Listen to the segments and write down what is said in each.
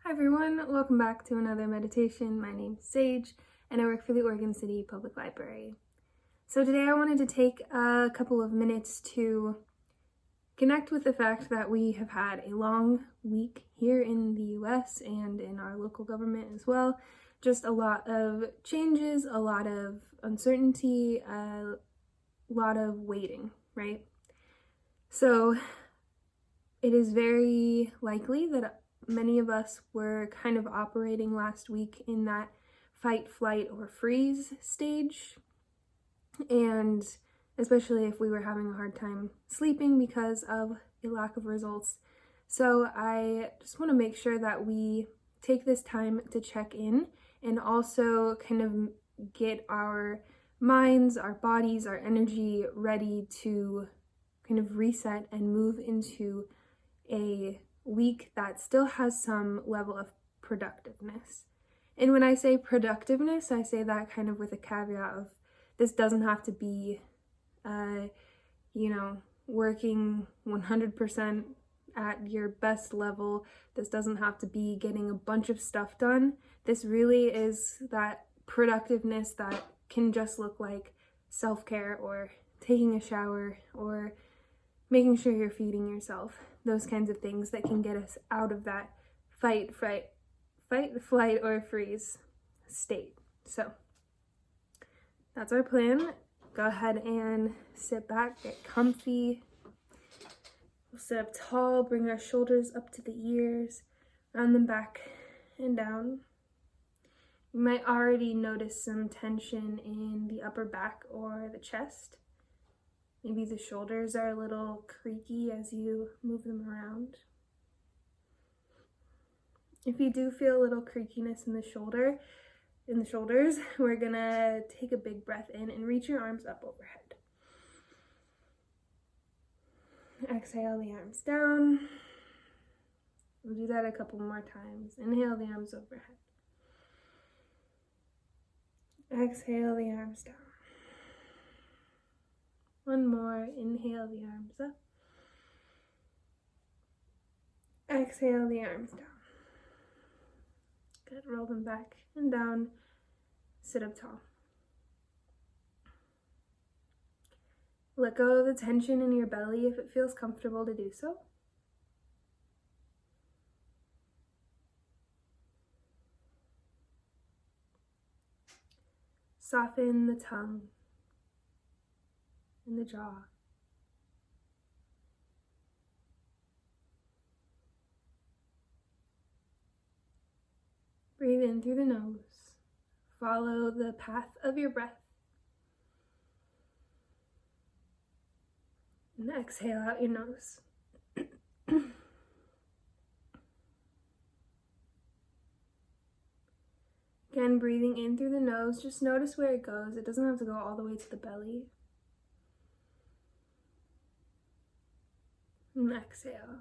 Hi everyone, welcome back to another meditation. My name's Sage and I work for the Oregon City Public Library. So today I wanted to take a couple of minutes to connect with the fact that we have had a long week here in the US and in our local government as well. Just a lot of changes, a lot of uncertainty, a lot of waiting, right? So it is very likely that many of us were kind of operating last week in that fight, flight, or freeze stage. And especially if we were having a hard time sleeping because of a lack of results. So I just want to make sure that we take this time to check in and also kind of get our minds, our bodies, our energy ready to kind of reset and move into a week that still has some level of productiveness. And when I say productiveness, I say that kind of with a caveat of this doesn't have to be, working 100% at your best level. This doesn't have to be getting a bunch of stuff done. This really is that productiveness that can just look like self-care or taking a shower or making sure you're feeding yourself. Those kinds of things that can get us out of that fight, flight, or freeze state. So that's our plan. Go ahead and sit back, get comfy. We'll sit up tall, bring our shoulders up to the ears, round them back and down. You might already notice some tension in the upper back or the chest. Maybe the shoulders are a little creaky as you move them around. If you do feel a little creakiness in the shoulders, we're gonna take a big breath in and reach your arms up overhead. Exhale the arms down. We'll do that a couple more times. Inhale the arms overhead. Exhale the arms down. One more, inhale the arms up. Exhale the arms down. Good, roll them back and down. Sit up tall. Let go of the tension in your belly if it feels comfortable to do so. Soften the tongue and the jaw. Breathe in through the nose. Follow the path of your breath. And exhale out your nose. Again, breathing in through the nose. Just notice where it goes. It doesn't have to go all the way to the belly. And exhale.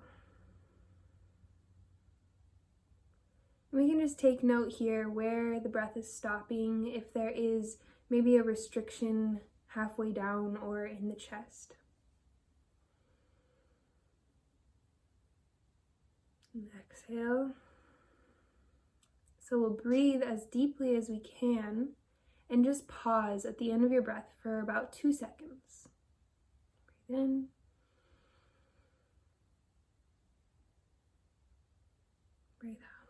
We can just take note here where the breath is stopping, if there is maybe a restriction halfway down or in the chest. And exhale. So we'll breathe as deeply as we can and just pause at the end of your breath for about 2 seconds. Breathe in. Breathe out.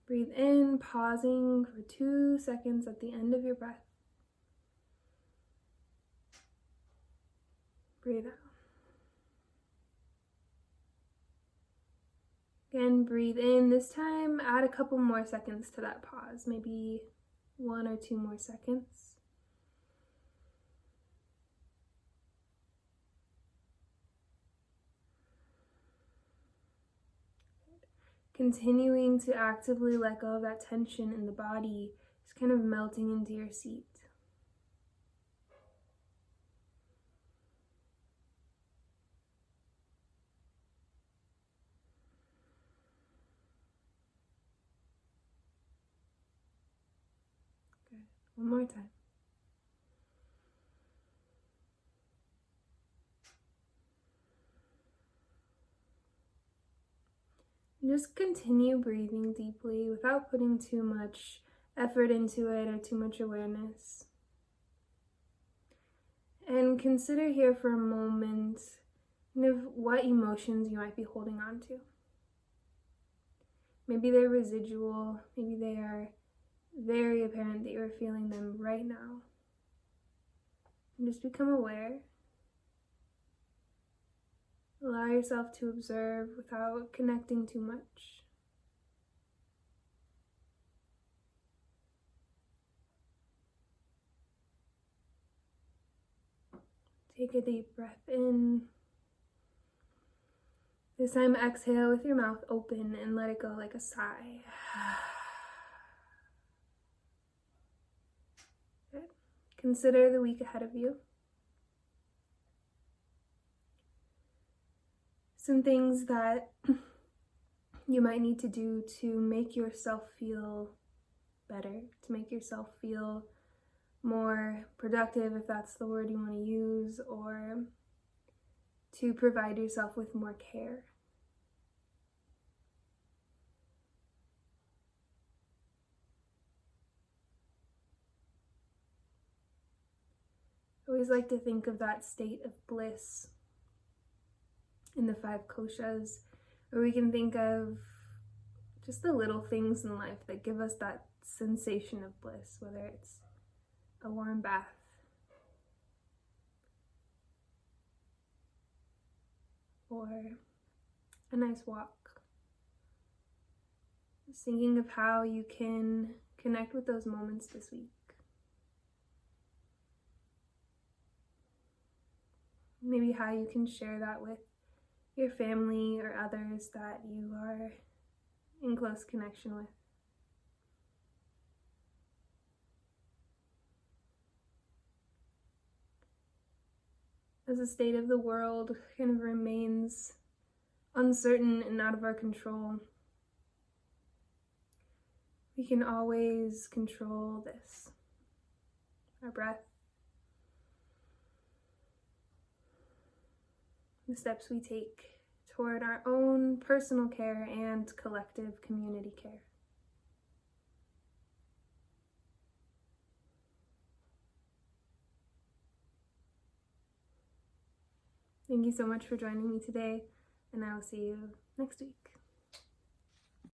Breathe in, pausing for 2 seconds at the end of your breath. Breathe out. Again, breathe in. This time, add a couple more seconds to that pause, maybe 1 or 2 more seconds. Continuing to actively let go of that tension in the body, just kind of melting into your seat. Good. One more time. And just continue breathing deeply without putting too much effort into it or too much awareness. And consider here for a moment kind of what emotions you might be holding on to. Maybe they're residual, maybe they are very apparent that you're feeling them right now. And just become aware. Allow yourself to observe without connecting too much. Take a deep breath in. This time exhale with your mouth open and let it go like a sigh. Good. Consider the week ahead of you. Some things that you might need to do to make yourself feel better, to make yourself feel more productive, if that's the word you want to use, or to provide yourself with more care. I always like to think of that state of bliss in the 5 koshas, where we can think of just the little things in life that give us that sensation of bliss, whether it's a warm bath, or a nice walk. Just thinking of how you can connect with those moments this week. Maybe how you can share that with your family or others that you are in close connection with. As the state of the world kind of remains uncertain and out of our control, we can always control this, our breath, the steps we take toward our own personal care and collective community care. Thank you so much for joining me today, and I will see you next week.